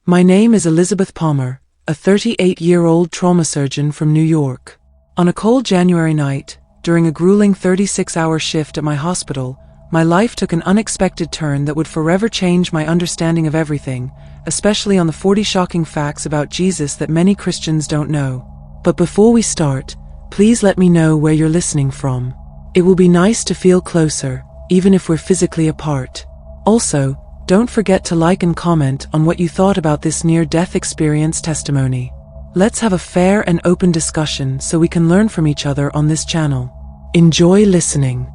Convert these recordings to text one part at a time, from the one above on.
My name is Elizabeth Palmer, a 38-year-old trauma surgeon from New York. On a cold January night, during a grueling 36-hour shift at my hospital, my life took an unexpected turn that would forever change my understanding of everything, especially on the 40 shocking facts about Jesus that many Christians don't know. But before we start, please let me know where you're listening from. It will be nice to feel closer, even if we're physically apart. Also, don't forget to like and comment on what you thought about this near-death experience testimony. Let's have a fair and open discussion so we can learn from each other on this channel. Enjoy listening.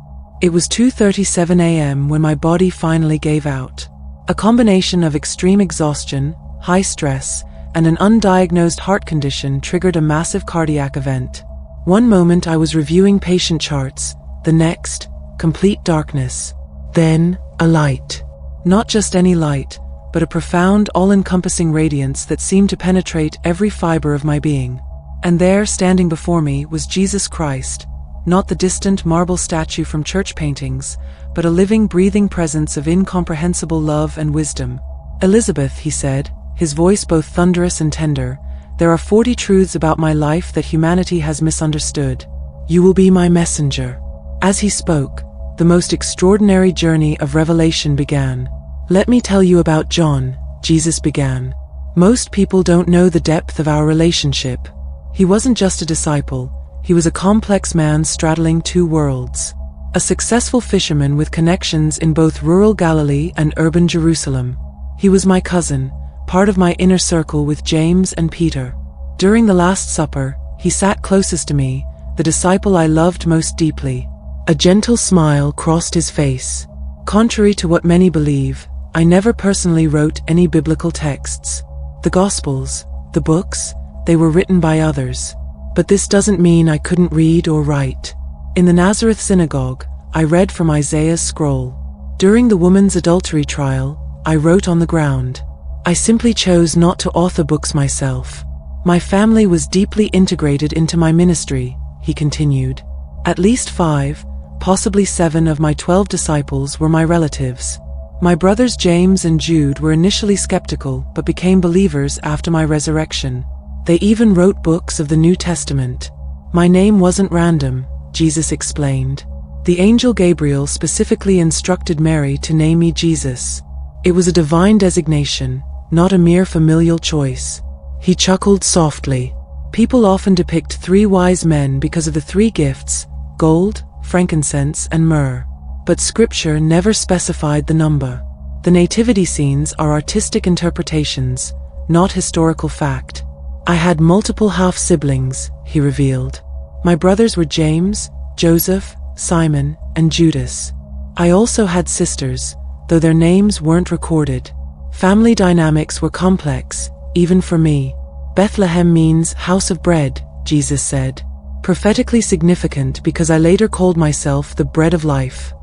It was 2:37 a.m. when my body finally gave out. A combination of extreme exhaustion, high stress, and an undiagnosed heart condition triggered a massive cardiac event. One moment I was reviewing patient charts, the next, complete darkness. Then, a light. Not just any light, but a profound, all-encompassing radiance that seemed to penetrate every fiber of my being. And there, standing before me, was Jesus Christ, not the distant marble statue from church paintings, but a living, breathing presence of incomprehensible love and wisdom. "Elizabeth," he said, his voice both thunderous and tender, "there are 40 truths about my life that humanity has misunderstood. You will be my messenger." As he spoke, the most extraordinary journey of revelation began. "Let me tell you about John," Jesus began. "Most people don't know the depth of our relationship. He wasn't just a disciple, he was a complex man straddling two worlds. A successful fisherman with connections in both rural Galilee and urban Jerusalem. He was my cousin, part of my inner circle with James and Peter. During the Last Supper, he sat closest to me, the disciple I loved most deeply. A gentle smile crossed his face. Contrary to what many believe, I never personally wrote any biblical texts. The Gospels, the books, they were written by others. But this doesn't mean I couldn't read or write. In the Nazareth synagogue, I read from Isaiah's scroll. During the woman's adultery trial, I wrote on the ground. I simply chose not to author books myself. My family was deeply integrated into my ministry," he continued. "At least 5, possibly 7 of my 12 disciples were my relatives. My brothers James and Jude were initially skeptical but became believers after my resurrection. They even wrote books of the New Testament. My name wasn't random," Jesus explained. "The angel Gabriel specifically instructed Mary to name me Jesus. It was a divine designation, not a mere familial choice." He chuckled softly. "People often depict 3 wise men because of the 3 gifts, gold, frankincense, and myrrh. But Scripture never specified the number. The nativity scenes are artistic interpretations, not historical fact. I had multiple half-siblings," he revealed. "My brothers were James, Joseph, Simon, and Judas. I also had sisters, though their names weren't recorded. Family dynamics were complex, even for me. Bethlehem means house of bread," Jesus said. "Prophetically significant because I later called myself the bread of life.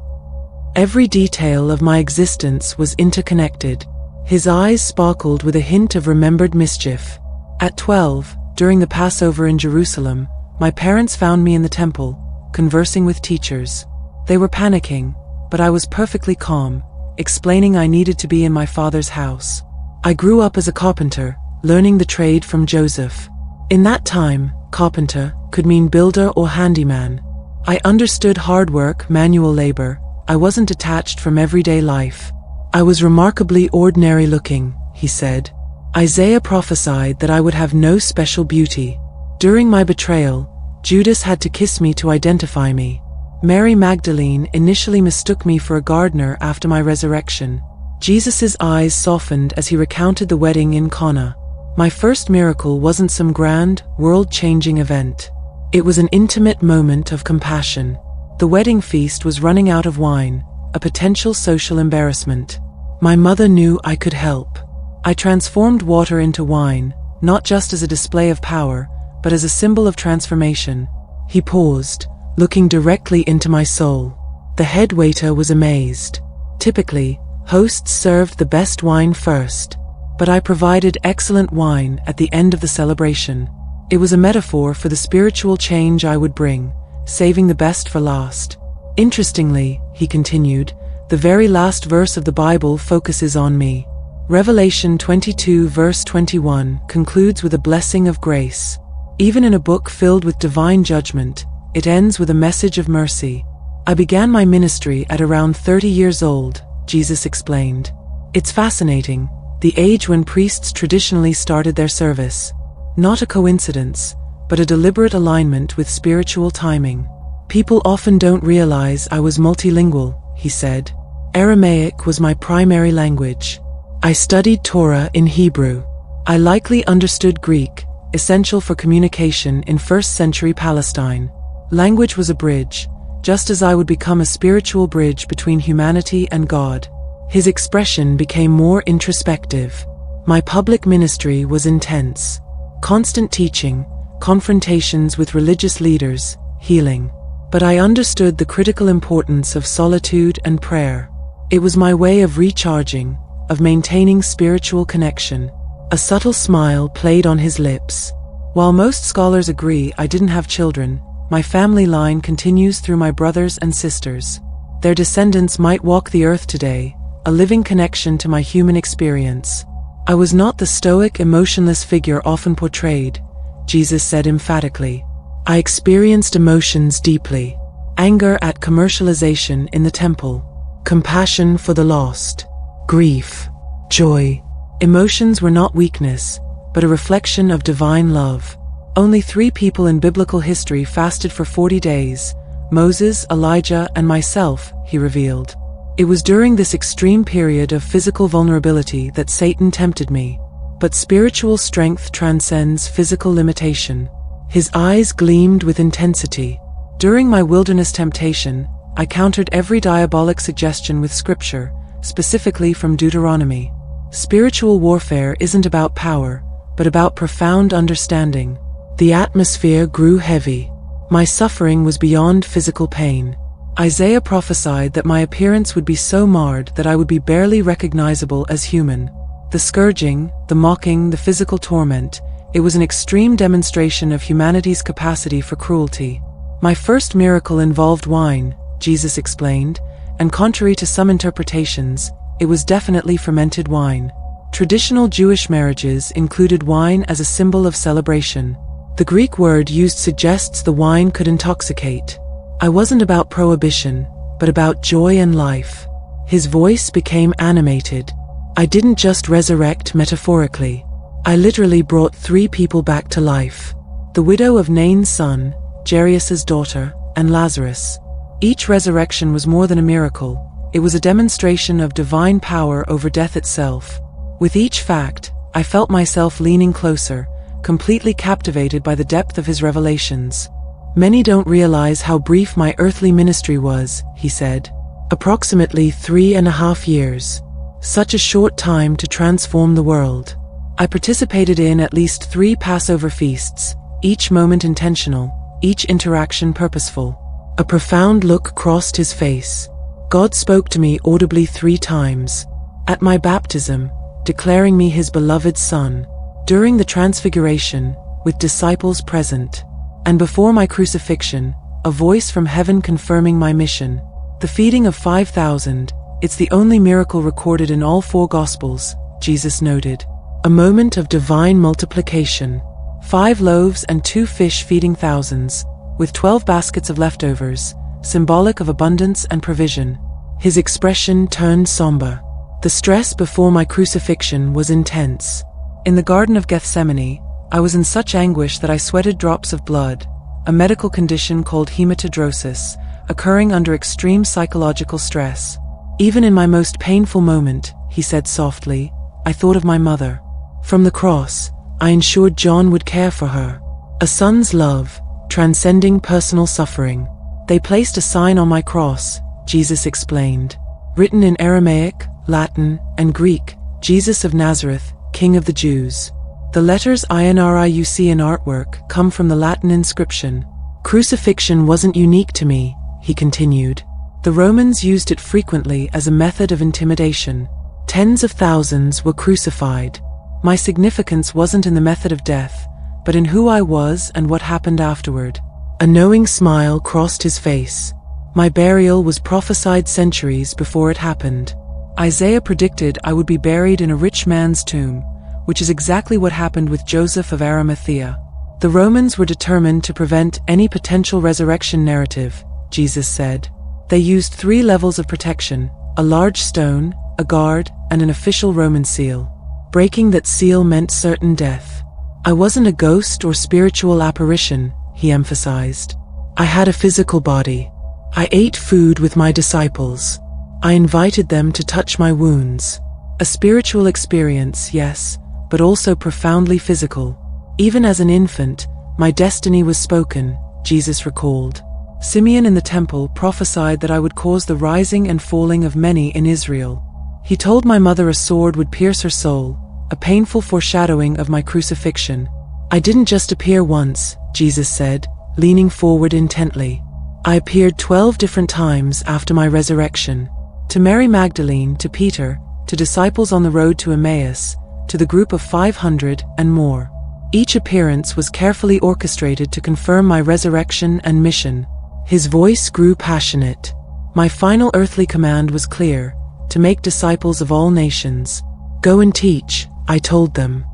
Every detail of my existence was interconnected." His eyes sparkled with a hint of remembered mischief. "At 12, during the Passover in Jerusalem, my parents found me in the temple, conversing with teachers. They were panicking, but I was perfectly calm, explaining I needed to be in my father's house. I grew up as a carpenter, learning the trade from Joseph. In that time, carpenter could mean builder or handyman. I understood hard work, manual labor. I wasn't detached from everyday life. I was remarkably ordinary looking," he said. "Isaiah prophesied that I would have no special beauty. During my betrayal, Judas had to kiss me to identify me. Mary Magdalene initially mistook me for a gardener after my resurrection." Jesus' eyes softened as he recounted the wedding in Cana. "My first miracle wasn't some grand, world-changing event. It was an intimate moment of compassion. The wedding feast was running out of wine, a potential social embarrassment. My mother knew I could help. I transformed water into wine, not just as a display of power, but as a symbol of transformation." He paused, looking directly into my soul. The head waiter was amazed. Typically, hosts served the best wine first, but I provided excellent wine at the end of the celebration. It was a metaphor for the spiritual change I would bring, saving the best for last. "Interestingly," he continued, "the very last verse of the Bible focuses on me. Revelation 22 verse 21 concludes with a blessing of grace. Even in a book filled with divine judgment, it ends with a message of mercy. I began my ministry at around 30 years old, Jesus explained. It's fascinating, the age when priests traditionally started their service. Not a coincidence, but a deliberate alignment with spiritual timing. People often don't realize I was multilingual, he said. Aramaic was my primary language. I studied Torah in Hebrew. I likely understood Greek, essential for communication in first-century Palestine. Language was a bridge, just as I would become a spiritual bridge between humanity and God. His expression became more introspective. My public ministry was intense. Constant teaching, confrontations with religious leaders, healing. But I understood the critical importance of solitude and prayer. It was my way of recharging, of maintaining spiritual connection. A subtle smile played on his lips. While most scholars agree I didn't have children, my family line continues through my brothers and sisters. Their descendants might walk the earth today, a living connection to my human experience. I was not the stoic, emotionless figure often portrayed, Jesus said emphatically. I experienced emotions deeply. Anger at commercialization in the temple. Compassion for the lost. Grief. Joy. Emotions were not weakness, but a reflection of divine love. Only 3 people in biblical history fasted for 40 days, Moses, Elijah, and myself, he revealed. It was during this extreme period of physical vulnerability that Satan tempted me. But spiritual strength transcends physical limitation. His eyes gleamed with intensity. During my wilderness temptation, I countered every diabolic suggestion with scripture, specifically from Deuteronomy. Spiritual warfare isn't about power, but about profound understanding. The atmosphere grew heavy. My suffering was beyond physical pain. Isaiah prophesied that my appearance would be so marred that I would be barely recognizable as human. The scourging, the mocking, the physical torment, it was an extreme demonstration of humanity's capacity for cruelty. My first miracle involved wine, Jesus explained, and contrary to some interpretations, it was definitely fermented wine. Traditional Jewish marriages included wine as a symbol of celebration. The Greek word used suggests the wine could intoxicate. I wasn't about prohibition, but about joy and life. His voice became animated. I didn't just resurrect metaphorically. I literally brought 3 people back to life. The widow of Nain's son, Jairus' daughter, and Lazarus. Each resurrection was more than a miracle. It was a demonstration of divine power over death itself. With each fact, I felt myself leaning closer, completely captivated by the depth of his revelations. Many don't realize how brief my earthly ministry was, he said. Approximately 3.5 years. Such a short time to transform the world. I participated in at least 3 Passover feasts, each moment intentional, each interaction purposeful. A profound look crossed his face. God spoke to me audibly 3 times. At my baptism, declaring me his beloved Son. During the Transfiguration, with disciples present. And before my crucifixion, a voice from heaven confirming my mission. The feeding of 5,000, it's the only miracle recorded in all 4 Gospels, Jesus noted. A moment of divine multiplication. 5 loaves and 2 fish feeding thousands, with 12 baskets of leftovers, symbolic of abundance and provision. His expression turned somber. The stress before my crucifixion was intense. In the Garden of Gethsemane, I was in such anguish that I sweated drops of blood, a medical condition called hematidrosis, occurring under extreme psychological stress. Even in my most painful moment, he said softly, I thought of my mother. From the cross, I ensured John would care for her. A son's love, transcending personal suffering. They placed a sign on my cross, Jesus explained. Written in Aramaic, Latin, and Greek, Jesus of Nazareth, King of the Jews. The letters INRI you see in artwork come from the Latin inscription. Crucifixion wasn't unique to me, he continued. The Romans used it frequently as a method of intimidation. Tens of thousands were crucified. My significance wasn't in the method of death, but in who I was and what happened afterward. A knowing smile crossed his face. My burial was prophesied centuries before it happened. Isaiah predicted I would be buried in a rich man's tomb, which is exactly what happened with Joseph of Arimathea. The Romans were determined to prevent any potential resurrection narrative, Jesus said. They used 3 levels of protection: a large stone, a guard, and an official Roman seal. Breaking that seal meant certain death. I wasn't a ghost or spiritual apparition, he emphasized. I had a physical body. I ate food with my disciples. I invited them to touch my wounds. A spiritual experience, yes, but also profoundly physical. Even as an infant, my destiny was spoken, Jesus recalled. Simeon in the temple prophesied that I would cause the rising and falling of many in Israel. He told my mother a sword would pierce her soul, a painful foreshadowing of my crucifixion. I didn't just appear once, Jesus said, leaning forward intently. I appeared 12 different times after my resurrection. To Mary Magdalene, to Peter, to disciples on the road to Emmaus, to the group of 500, and more. Each appearance was carefully orchestrated to confirm my resurrection and mission. His voice grew passionate. My final earthly command was clear: to make disciples of all nations. Go and teach, I told them.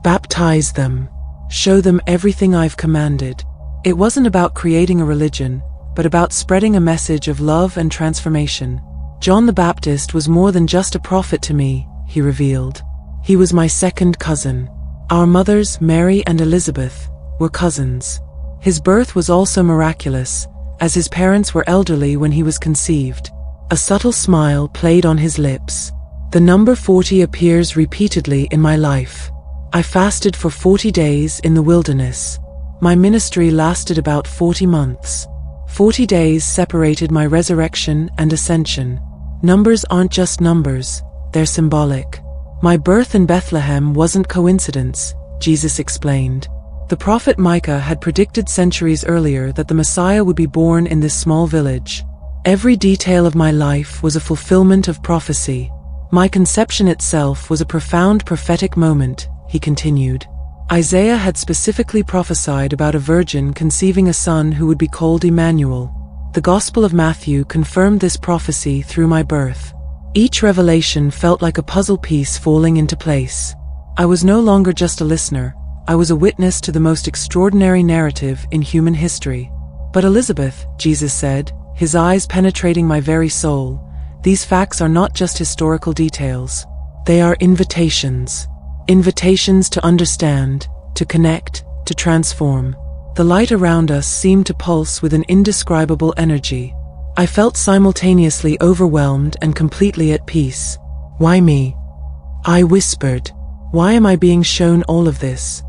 Baptize them. Show them everything I've commanded. It wasn't about creating a religion, but about spreading a message of love and transformation. John the Baptist was more than just a prophet to me, he revealed. He was my second cousin. Our mothers, Mary and Elizabeth, were cousins. His birth was also miraculous, as his parents were elderly when he was conceived. A subtle smile played on his lips. The number 40 appears repeatedly in my life. I fasted for 40 days in the wilderness. My ministry lasted about 40 months. 40 days separated my resurrection and ascension. Numbers aren't just numbers, they're symbolic. My birth in Bethlehem wasn't coincidence, Jesus explained. The prophet Micah had predicted centuries earlier that the Messiah would be born in this small village. Every detail of my life was a fulfillment of prophecy. My conception itself was a profound prophetic moment, he continued. Isaiah had specifically prophesied about a virgin conceiving a son who would be called Emmanuel. The Gospel of Matthew confirmed this prophecy through my birth. Each revelation felt like a puzzle piece falling into place. I was no longer just a listener, I was a witness to the most extraordinary narrative in human history. But Elizabeth, Jesus said, his eyes penetrating my very soul, these facts are not just historical details. They are invitations. Invitations to understand, to connect, to transform. The light around us seemed to pulse with an indescribable energy. I felt simultaneously overwhelmed and completely at peace. Why me? I whispered. Why am I being shown all of this?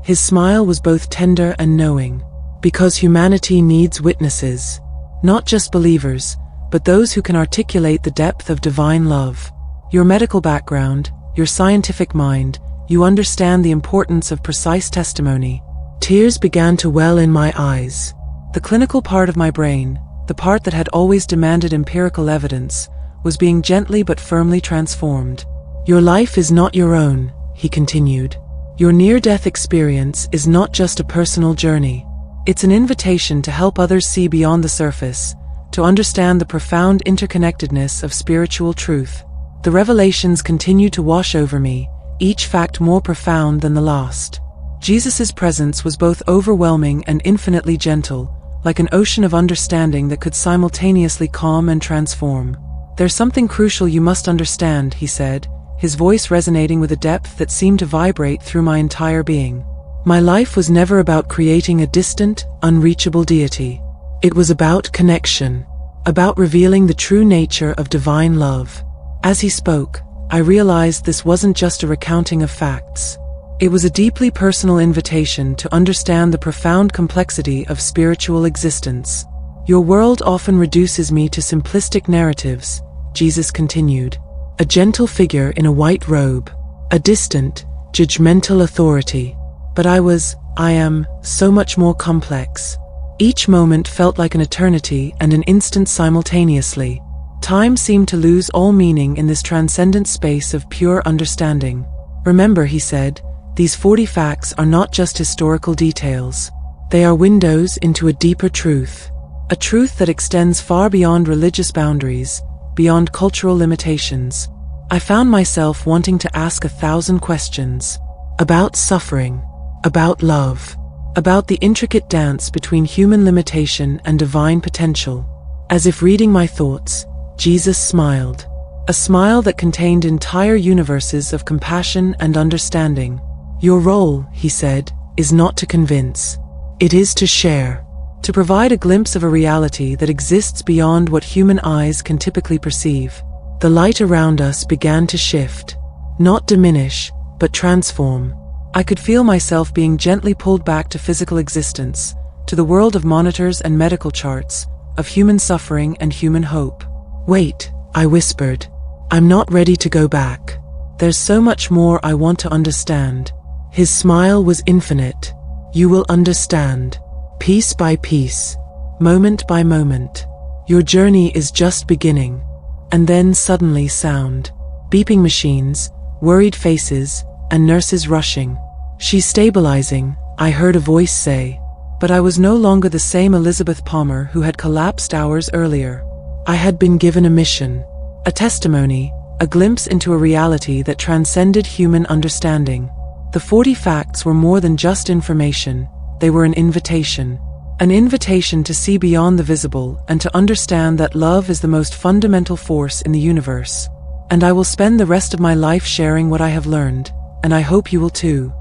His smile was both tender and knowing. Because humanity needs witnesses. Not just believers, but those who can articulate the depth of divine love. Your medical background, your scientific mind, you understand the importance of precise testimony. Tears began to well in my eyes. The clinical part of my brain, the part that had always demanded empirical evidence, was being gently but firmly transformed. Your life is not your own, he continued. Your near-death experience is not just a personal journey. It's an invitation to help others see beyond the surface, to understand the profound interconnectedness of spiritual truth. The revelations continued to wash over me, each fact more profound than the last. Jesus' presence was both overwhelming and infinitely gentle, like an ocean of understanding that could simultaneously calm and transform. There's something crucial you must understand, he said, his voice resonating with a depth that seemed to vibrate through my entire being. My life was never about creating a distant, unreachable deity. It was about connection, about revealing the true nature of divine love. As he spoke, I realized this wasn't just a recounting of facts. It was a deeply personal invitation to understand the profound complexity of spiritual existence. Your world often reduces me to simplistic narratives, Jesus continued. A gentle figure in a white robe, a distant, judgmental authority. But I am, so much more complex. Each moment felt like an eternity and an instant simultaneously. Time seemed to lose all meaning in this transcendent space of pure understanding. Remember, he said, these 40 facts are not just historical details. They are windows into a deeper truth. A truth that extends far beyond religious boundaries, beyond cultural limitations. I found myself wanting to ask 1,000 questions. About suffering, about love, about the intricate dance between human limitation and divine potential. As if reading my thoughts, Jesus smiled. A smile that contained entire universes of compassion and understanding. Your role, he said, is not to convince. It is to share. To provide a glimpse of a reality that exists beyond what human eyes can typically perceive. The light around us began to shift. Not diminish, but transform. I could feel myself being gently pulled back to physical existence, to the world of monitors and medical charts, of human suffering and human hope. Wait, I whispered. I'm not ready to go back. There's so much more I want to understand. His smile was infinite. You will understand. Piece by piece, moment by moment. Your journey is just beginning. And then suddenly sound. Beeping machines, worried faces, and nurses rushing. She's stabilizing, I heard a voice say. But I was no longer the same Elizabeth Palmer who had collapsed hours earlier. I had been given a mission, a testimony, a glimpse into a reality that transcended human understanding. The 40 facts were more than just information. They were an invitation to see beyond the visible and to understand that love is the most fundamental force in the universe. And I will spend the rest of my life sharing what I have learned, and I hope you will too.